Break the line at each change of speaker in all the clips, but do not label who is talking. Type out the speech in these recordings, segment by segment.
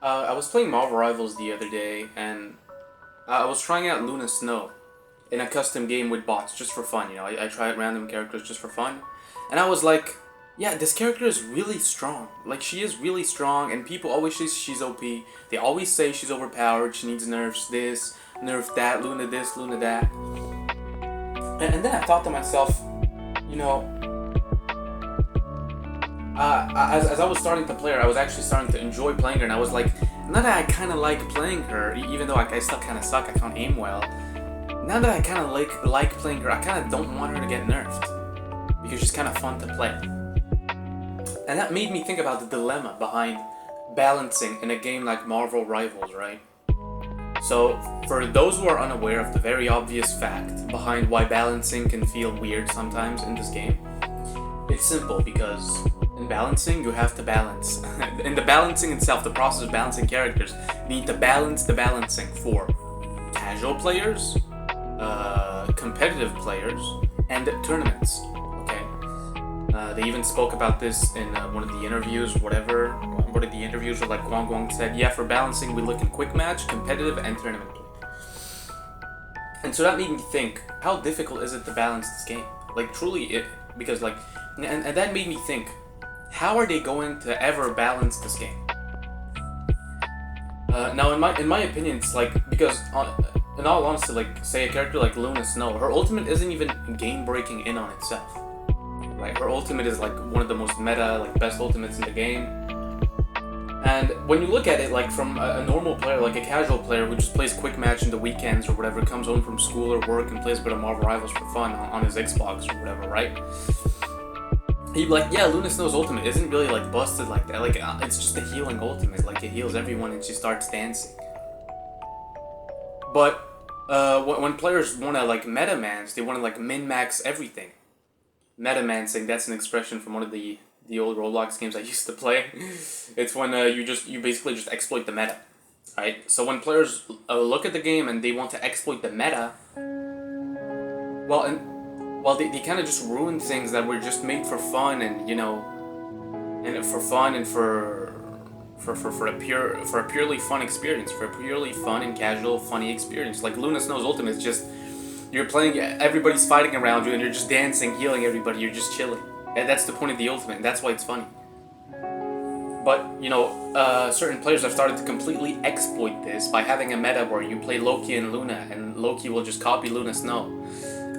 I was playing Marvel Rivals the other day, and I was trying out Luna Snow in a custom game with bots just for fun. I try out random characters just for fun, and I was like, yeah, this character is really strong. Like, she is really strong, and people always say she's OP. They always say she's overpowered. She needs nerfs this, nerf that, Luna this, Luna that. And then I thought to myself, you know, as I was starting to play her, I was actually starting to enjoy playing her, and I was like, now that I kind of like playing her, even though I still kind of suck, I can't aim well. Now that I kind of like playing her, I kind of don't want her to get nerfed because she's kind of fun to play, and that made me think about the dilemma behind balancing in a game like Marvel Rivals, right? So, for those who are unaware of the very obvious fact behind why balancing can feel weird sometimes in this game, it's simple because in balancing, you have to balance. In the balancing itself, the process of balancing characters, you need to balance the balancing for casual players, competitive players, and tournaments. Okay. They even spoke about this in one of the interviews, whatever. One of the interviews where like Guang said, yeah, for balancing, we look in quick match, competitive, and tournament play. And so that made me think, how difficult is it to balance this game? Like, truly, because like, and that made me think, how are they going to ever balance this game? Now, in my opinion, it's like, because in all honesty, like, say a character like Luna Snow, her ultimate isn't even game breaking in on itself. Right? Her ultimate is like one of the most meta, like best ultimates in the game. And when you look at it, like from a normal player, like a casual player who just plays quick match in the weekends or whatever, comes home from school or work and plays a bit of Marvel Rivals for fun on his Xbox or whatever, right? He'd be like, yeah, Luna Snow's ultimate isn't really like busted like that. Like, it's just a healing ultimate. Like, it heals everyone and she starts dancing. But when players want to like meta-mans, they want to like min-max everything. Meta-mancing, that's an expression from one of the old Roblox games I used to play. It's when you basically just exploit the meta, right? So when players look at the game and they want to exploit the meta, they kind of just ruin things that were just made for fun and for fun and for a purely fun experience, for a purely fun and casual funny experience. Like Luna Snow's ultimate is just, you're playing, everybody's fighting around you and you're just dancing, healing everybody, you're just chilling. And that's the point of the ultimate, and that's why it's funny. But, certain players have started to completely exploit this by having a meta where you play Loki and Luna, and Loki will just copy Luna Snow.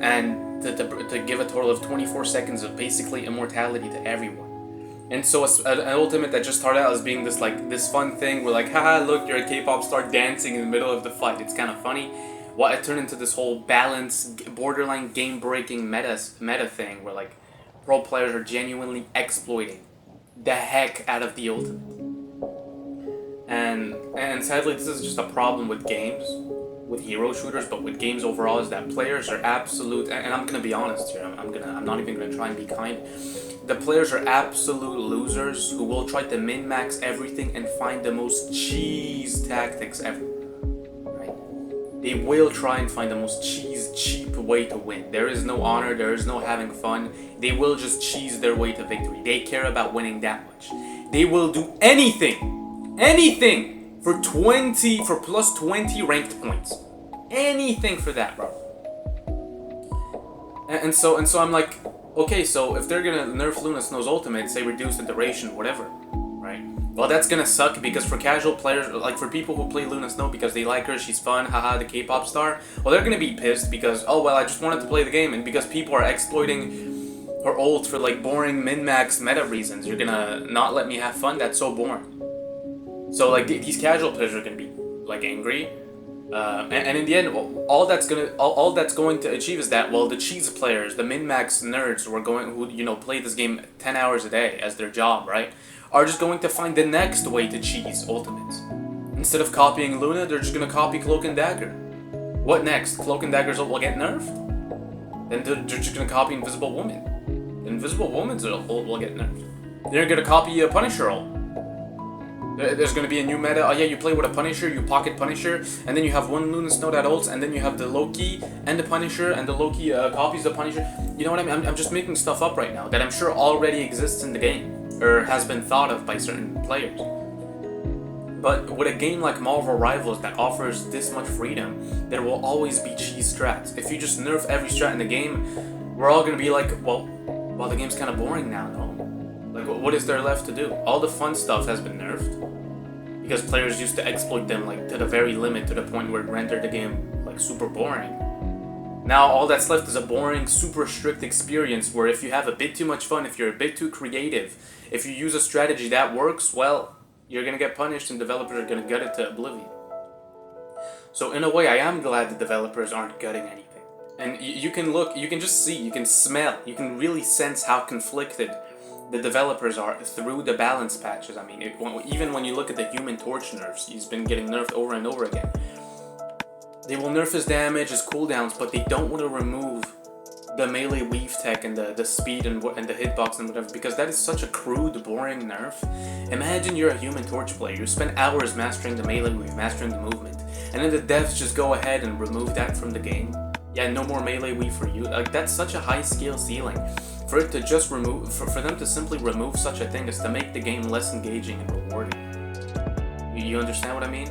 And to give a total of 24 seconds of basically immortality to everyone. And so an ultimate that just started out as being this fun thing where like, haha, look, you're a K-pop star dancing in the middle of the fight. It's kind of funny. Well, it turned into this whole balance, borderline game-breaking meta thing where like pro players are genuinely exploiting the heck out of the ultimate. And sadly, this is just a problem with games, with hero shooters, but with games overall, is that players are absolute, and I'm gonna be honest here, I'm not even gonna try and be kind. The players are absolute losers who will try to min-max everything and find the most cheese tactics ever. Right? They will try and find the most cheap way to win. There is no honor, there is no having fun. They will just cheese their way to victory. They care about winning that much. They will do anything for plus 20 ranked points. Anything for that, bro. And so I'm like, okay, so if they're gonna nerf Luna Snow's ultimate, say reduce the duration, whatever, right? Well, that's gonna suck because for casual players, like for people who play Luna Snow because they like her, she's fun, haha, the K-pop star, well, they're gonna be pissed because, oh, well, I just wanted to play the game, and because people are exploiting her ult for like boring min-max meta reasons, you're gonna not let me have fun? That's so boring. So like these casual players are gonna be like angry. And in the end, all that's going to achieve is that, well, the cheese players, the min-max nerds who play this game 10 hours a day as their job, right, are just going to find the next way to cheese ultimates. Instead of copying Luna, they're just gonna copy Cloak and Dagger. What next? Cloak and Dagger's ult will get nerfed? Then they're just gonna copy Invisible Woman. Invisible Woman's ult will get nerfed. They're gonna copy a Punisher ult. There's going to be a new meta. Oh yeah, you play with a Punisher, you pocket Punisher, and then you have one Luna Snow that ults, and then you have the Loki and the Punisher, and the Loki copies the Punisher. You know what I mean? I'm just making stuff up right now that I'm sure already exists in the game, or has been thought of by certain players. But with a game like Marvel Rivals that offers this much freedom, there will always be cheese strats. If you just nerf every strat in the game, we're all gonna be like, well, the game's kind of boring now, no? Like, what is there left to do? All the fun stuff has been nerfed because players used to exploit them like to the very limit, to the point where it rendered the game like super boring. Now all that's left is a boring, super strict experience where if you have a bit too much fun, if you're a bit too creative, if you use a strategy that works, well, you're gonna get punished and developers are gonna gut it to oblivion. So in a way, I am glad the developers aren't gutting anything. And you can look, you can just see, you can smell, you can really sense how conflicted the developers are through the balance patches. I mean, even when you look at the Human Torch nerfs, he's been getting nerfed over and over again. They will nerf his damage, his cooldowns, but they don't want to remove the melee weave tech and the speed and the hitbox and whatever, because that is such a crude, boring nerf. Imagine you're a Human Torch player, you spend hours mastering the melee weave, mastering the movement, and then the devs just go ahead and remove that from the game. Yeah, no more melee weave for you. Like, that's such a high skill ceiling. For it to just remove, for them to simply remove such a thing is to make the game less engaging and rewarding. You understand what I mean?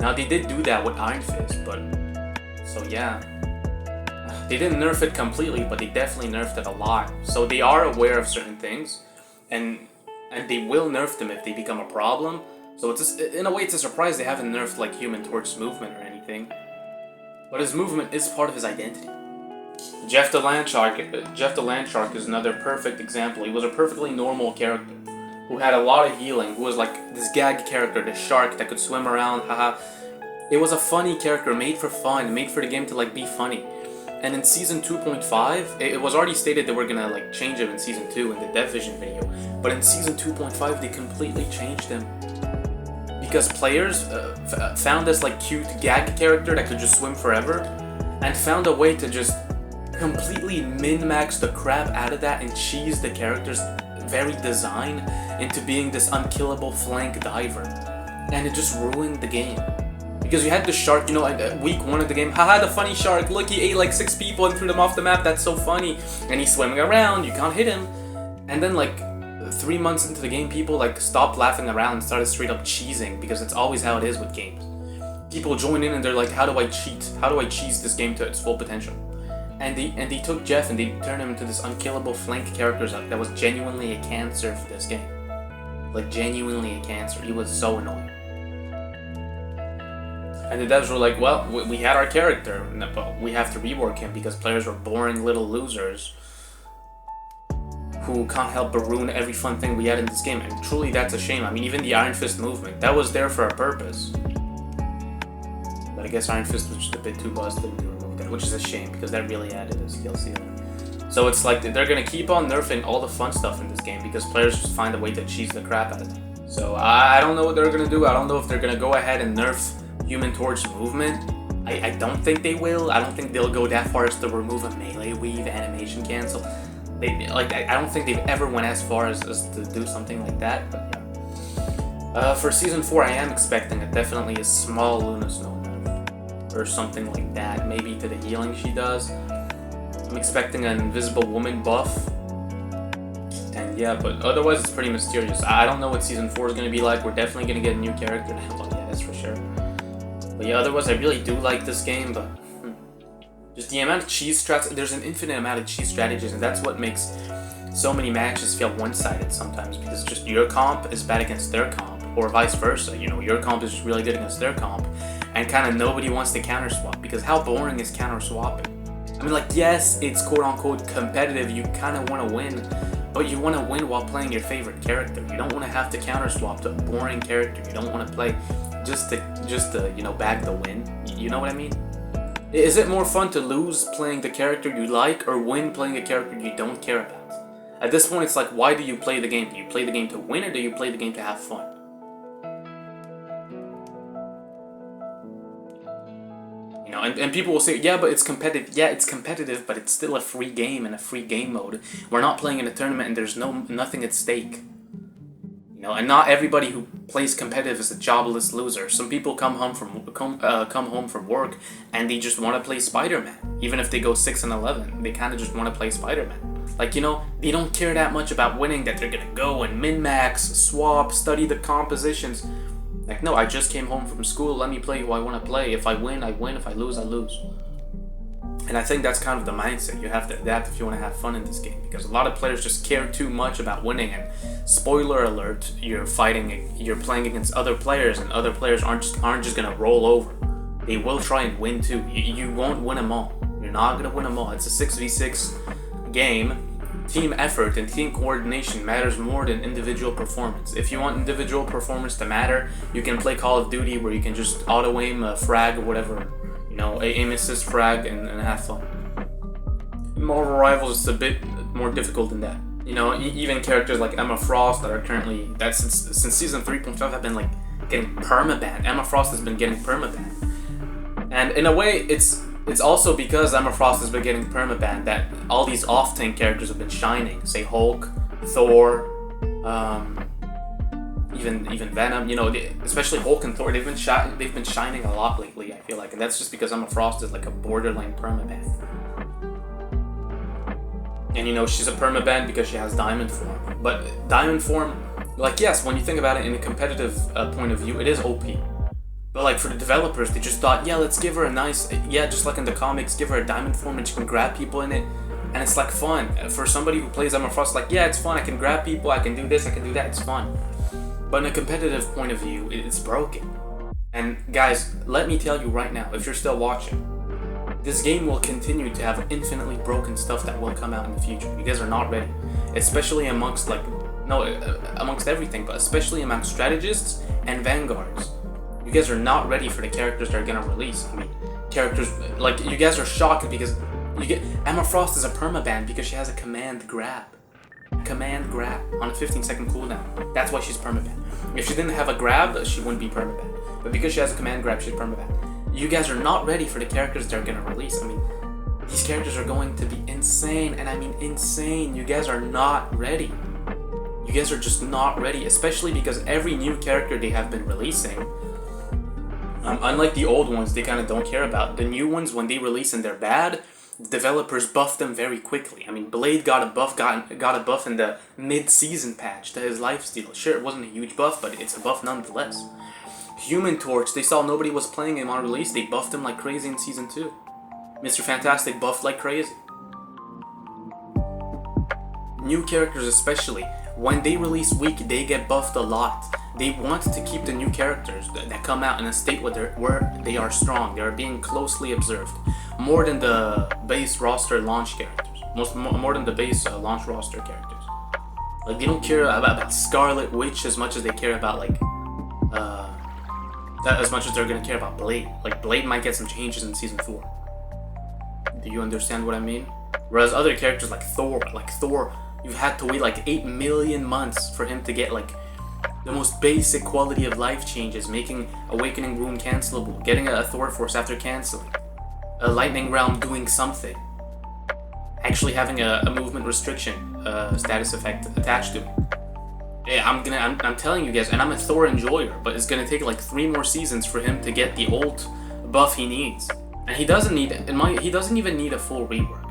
Now, they did do that with Iron Fist, but... So yeah. They didn't nerf it completely, but they definitely nerfed it a lot. So they are aware of certain things, and they will nerf them if they become a problem. So it's just, in a way, it's a surprise they haven't nerfed like Human Torch's movement or anything. But his movement is part of his identity. Jeff the Landshark is another perfect example. He was a perfectly normal character who had a lot of healing, who was like this gag character, this shark that could swim around, haha. It was a funny character, made for fun, made for the game to like be funny. And in Season 2.5, it was already stated that we're gonna like change him in Season 2 in the Dev Vision video. But in Season 2.5, they completely changed him. Because players found this like cute gag character that could just swim forever, and found a way to just completely min-max the crap out of that and cheese the character's very design into being this unkillable flank diver. And it just ruined the game. Because you had the shark, you know, at week 1 of the game, haha, the funny shark, look, he ate like 6 people and threw them off the map, that's so funny. And he's swimming around, you can't hit him. And then like 3 months into the game, people like stopped laughing around and started straight up cheesing, because it's always how it is with games. People join in and they're like, how do I cheat? How do I cheese this game to its full potential? And they took Jeff and they turned him into this unkillable flank character that was genuinely a cancer for this game. Like, genuinely a cancer. He was so annoying. And the devs were like, well, we had our character, but we have to rework him because players were boring little losers who can't help but ruin every fun thing we had in this game. And truly, that's a shame. I mean, even the Iron Fist movement, that was there for a purpose. But I guess Iron Fist was just a bit too busted to remove that, which is a shame because that really added a skill ceiling. So it's like they're gonna keep on nerfing all the fun stuff in this game because players just find a way to cheese the crap out of it. So I don't know what they're gonna do. I don't know if they're gonna go ahead and nerf Human Torch movement. I don't think they will. I don't think they'll go that far as to remove a melee weave animation cancel. I don't think they've ever went as far as to do something like that. But yeah. For Season 4, I am expecting definitely a small Luna Snow nerf or something like that. Maybe to the healing she does. I'm expecting an Invisible Woman buff. And yeah, but otherwise it's pretty mysterious. I don't know what Season 4 is going to be like. We're definitely going to get a new character now. Oh yeah, that's for sure. But yeah, otherwise I really do like this game, but just the amount of cheese strats, there's an infinite amount of cheese strategies, and that's what makes so many matches feel one-sided sometimes, because just your comp is bad against their comp, or vice versa, you know, your comp is really good against their comp, and kind of nobody wants to counter swap, because how boring is counter swapping? I mean, like, yes, it's quote-unquote competitive, you kind of want to win, but you want to win while playing your favorite character. You don't want to have to counter swap to a boring character. You don't want to play just to you know, bag the win. You know what I mean? Is it more fun to lose playing the character you like or win playing a character you don't care about? At this point, it's like, why do you play the game? Do you play the game to win or do you play the game to have fun? You know, and people will say, yeah, but it's competitive. Yeah, it's competitive, but it's still a free game and a free game mode. We're not playing in a tournament and there's nothing at stake. You know, and not everybody who plays competitive is a jobless loser. Some people come home from work and they just want to play Spider-Man. Even if they go 6-11, they kind of just want to play Spider-Man. Like, you know, they don't care that much about winning, that they're gonna go and min-max, swap, study the compositions. Like, no, I just came home from school, let me play who I want to play. If I win, I win. If I lose, I lose. And I think that's kind of the mindset you have to adapt if you want to have fun in this game, because a lot of players just care too much about winning. And spoiler alert, you're playing against other players, and other players aren't just gonna roll over. They will try and win too. You won't win them all. You're not gonna win them all. It's a 6v6 game. Team effort and team coordination matters more than individual performance. If you want individual performance to matter, you can play Call of Duty where you can just auto aim a frag or whatever. Aim assist frag and have fun. Marvel Rivals is a bit more difficult than that. Even characters like Emma Frost that are currently, since season 3.5 have been like getting permabanned. Emma Frost has been getting permabanned. And in a way, it's also because Emma Frost has been getting permabanned that all these off-tank characters have been shining. Say Hulk, Thor, even Venom, especially Hulk and Thor, they've been shining a lot lately, I feel like, and that's just because Emma Frost is like a borderline permaban. And she's a permaban because she has diamond form. But diamond form, like, yes, when you think about it in a competitive point of view, it is OP. But like for the developers, they just thought, yeah, let's give her a nice, just like in the comics, give her a diamond form and she can grab people in it, and it's like fun. For somebody who plays Emma Frost, like, yeah, it's fun, I can grab people, I can do this, I can do that, it's fun. But in a competitive point of view, it's broken. And guys, let me tell you right now, if you're still watching, this game will continue to have infinitely broken stuff that will come out in the future. You guys are not ready. Especially amongst everything, but especially amongst strategists and vanguards. You guys are not ready for the characters they're gonna release. I mean, characters, like, you guys are shocked because Emma Frost is a permaban because she has a command grab. Command grab on a 15-second cooldown. That's why she's permaban. If she didn't have a grab, she wouldn't be permaban. But because she has a command grab, she's permaban. You guys are not ready for the characters they're gonna release. I mean, these characters are going to be insane, and I mean insane. You guys are not ready. You guys are just not ready, especially because every new character they have been releasing, unlike the old ones, they kind of don't care about. The new ones, when they release and they're bad, developers buff them very quickly. I mean, Blade got a buff in the mid-season patch to his lifesteal. Sure, it wasn't a huge buff, but it's a buff nonetheless. Human Torch, they saw nobody was playing him on release, they buffed him like crazy in Season 2. Mr. Fantastic buffed like crazy. New characters especially, when they release weak, they get buffed a lot. They want to keep the new characters that come out in a state where they are strong, they are being closely observed. More than the base roster launch characters. More than the base launch roster characters. Like, they don't care about Scarlet Witch as much as they care about, like, as much as they're gonna care about Blade. Like, Blade might get some changes in Season 4. Do you understand what I mean? Whereas other characters like Thor, you've had to wait like 8 million months for him to get, like, the most basic quality of life changes, making Awakening Rune cancelable, getting a Thor Force after canceling, a Lightning Realm doing something, actually having a movement restriction status effect attached to it. Yeah, I'm telling you guys, and I'm a Thor enjoyer, but it's gonna take like 3 more seasons for him to get the ult buff he needs, and he doesn't even need a full rework.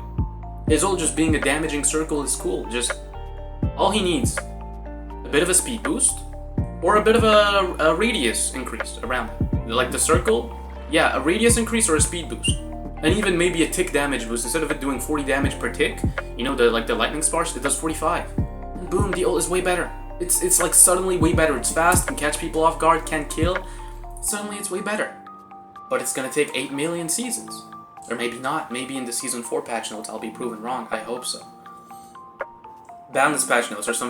His ult just being a damaging circle is cool. Just all he needs, a bit of a speed boost, or a bit of a radius increase around it. Like the circle, yeah, a radius increase or a speed boost. And even maybe a tick damage boost. Instead of it doing 40 damage per tick, the lightning sparks, it does 45. And boom, the ult is way better. It's like suddenly way better. It's fast, can catch people off guard, can kill. Suddenly it's way better. But it's gonna take 8 million seasons. Or maybe not. Maybe in the Season 4 patch notes I'll be proven wrong. I hope so. Balance patch notes are some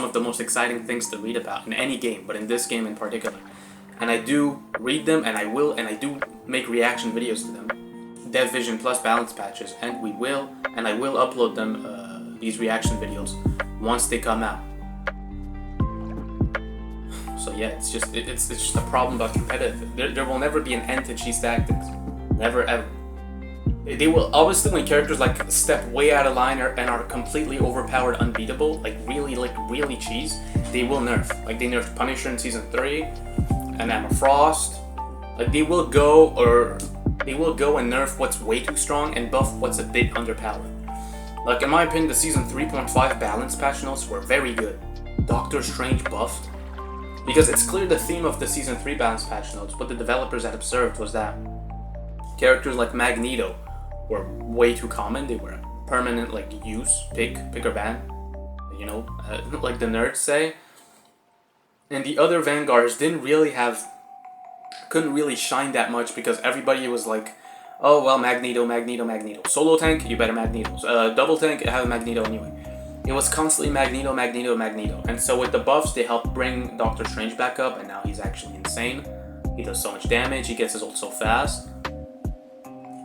of the most exciting things to read about in any game, but in this game in particular. And I do read them, and I do make reaction videos to them. Dev Vision plus balance patches, and I will upload them, these reaction videos, once they come out. So yeah, it's just a problem about competitive. There will never be an end to cheese tactics. Never ever. They will obviously, when characters like step way out of line and are completely overpowered, unbeatable, like really cheese, they will nerf. Like they nerfed Punisher in Season 3, and Emma Frost. Like they will go and nerf what's way too strong and buff what's a bit underpowered. Like in my opinion, the Season 3.5 balance patch notes were very good. Doctor Strange buffed. Because it's clear the theme of the Season 3 balance patch notes, what the developers had observed was that characters like Magneto were way too common. They were permanent, like, use, pick or ban, you know, like the nerds say. And the other Vanguards couldn't really shine that much because everybody was like, oh, well, Magneto. Solo tank, you better Magneto. Double tank, have Magneto anyway. It was constantly Magneto. And so with the buffs, they helped bring Doctor Strange back up, and now he's actually insane. He does so much damage, he gets his ult so fast.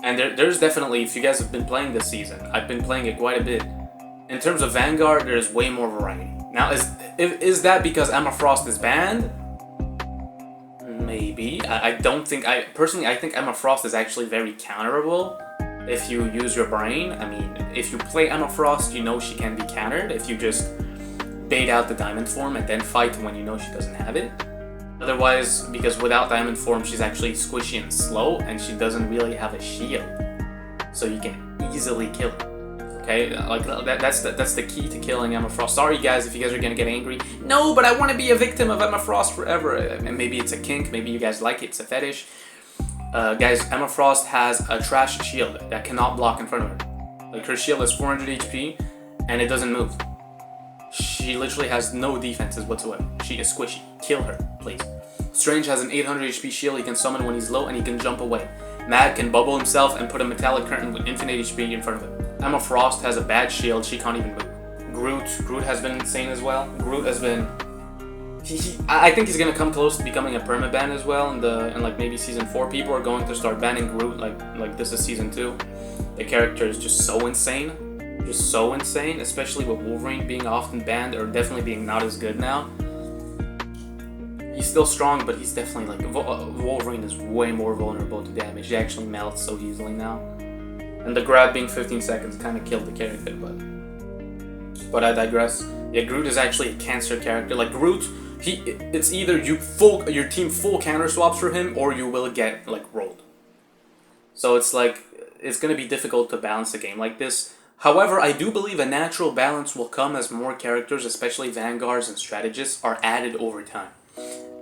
And there's definitely, if you guys have been playing this season, I've been playing it quite a bit. In terms of Vanguard, there's way more variety. Now, is that because Emma Frost is banned? Maybe. I think Emma Frost is actually very counterable if you use your brain. I mean, if you play Emma Frost, you know she can be countered if you just bait out the diamond form and then fight when you know she doesn't have it. Otherwise, because without diamond form, she's actually squishy and slow, and she doesn't really have a shield, so you can easily kill her. Okay, like that's the key to killing Emma Frost. Sorry guys if you guys are gonna get angry. No, but I want to be a victim of Emma Frost forever. And maybe it's a kink, maybe you guys like it, it's a fetish. Guys, Emma Frost has a trash shield that cannot block in front of her. Like, her shield is 400 HP and it doesn't move. She literally has no defenses whatsoever. She is squishy. Kill her, please. Strange has an 800 HP shield he can summon when he's low and he can jump away. Mag can bubble himself and put a metallic curtain with infinite HP in front of him. Emma Frost has a bad shield, she can't even move. Groot has been insane as well. Groot has been... I think he's gonna come close to becoming a permaban as well in like maybe Season 4. People are going to start banning Groot like this is Season 2. The character is just so insane. Just so insane, especially with Wolverine being often banned or definitely being not as good now. He's still strong, but he's definitely like... Wolverine is way more vulnerable to damage. He actually melts so easily now. And the grab being 15 seconds kind of killed the character, but I digress. Yeah, Groot is actually a cancer character. Like, Groot, it's either your team full counter swaps for him, or you will get, like, rolled. So it's like, it's gonna be difficult to balance a game like this. However, I do believe a natural balance will come as more characters, especially Vanguards and Strategists, are added over time.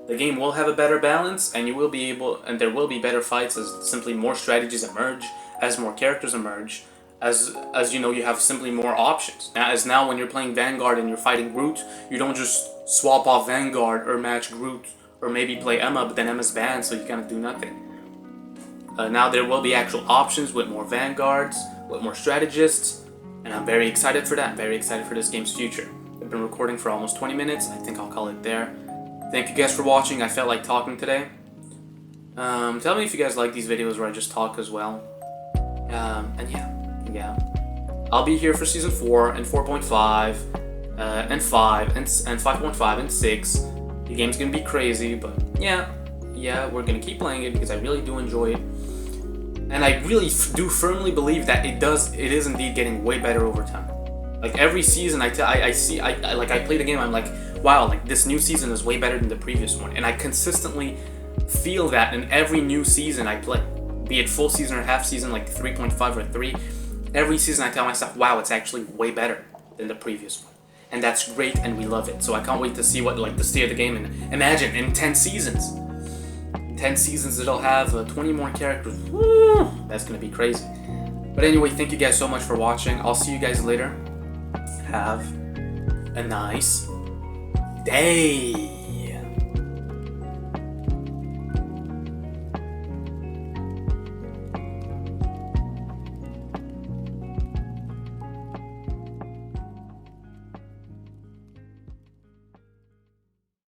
The game will have a better balance, and there will be better fights as simply more strategies emerge, as more characters emerge, as you know, you have simply more options. Now when you're playing Vanguard and you're fighting Groot, you don't just swap off Vanguard or match Groot, or maybe play Emma, but then Emma's banned, so you kind of do nothing. Now there will be actual options with more Vanguards, with more strategists, and I'm very excited for that. I'm very excited for this game's future. I've been recording for almost 20 minutes. I think I'll call it there. Thank you guys for watching. I felt like talking today. Tell me if you guys like these videos where I just talk as well. And yeah. I'll be here for Season 4 and 4.5, and 5, and 5.5 and 6. The game's gonna be crazy, but yeah, we're gonna keep playing it because I really do enjoy it. And I really do firmly believe that it is indeed getting way better over time. Like, every season I play the game, I'm like, wow, like, this new season is way better than the previous one. And I consistently feel that in every new season I play. Be it full season or half season, like 3.5 or 3, every season I tell myself, wow, it's actually way better than the previous one. And that's great, and we love it. So I can't wait to see what, like, the state of the game, and imagine, in 10 seasons. In 10 seasons it'll have 20 more characters. Woo! That's gonna be crazy. But anyway, thank you guys so much for watching. I'll see you guys later. Have a nice day.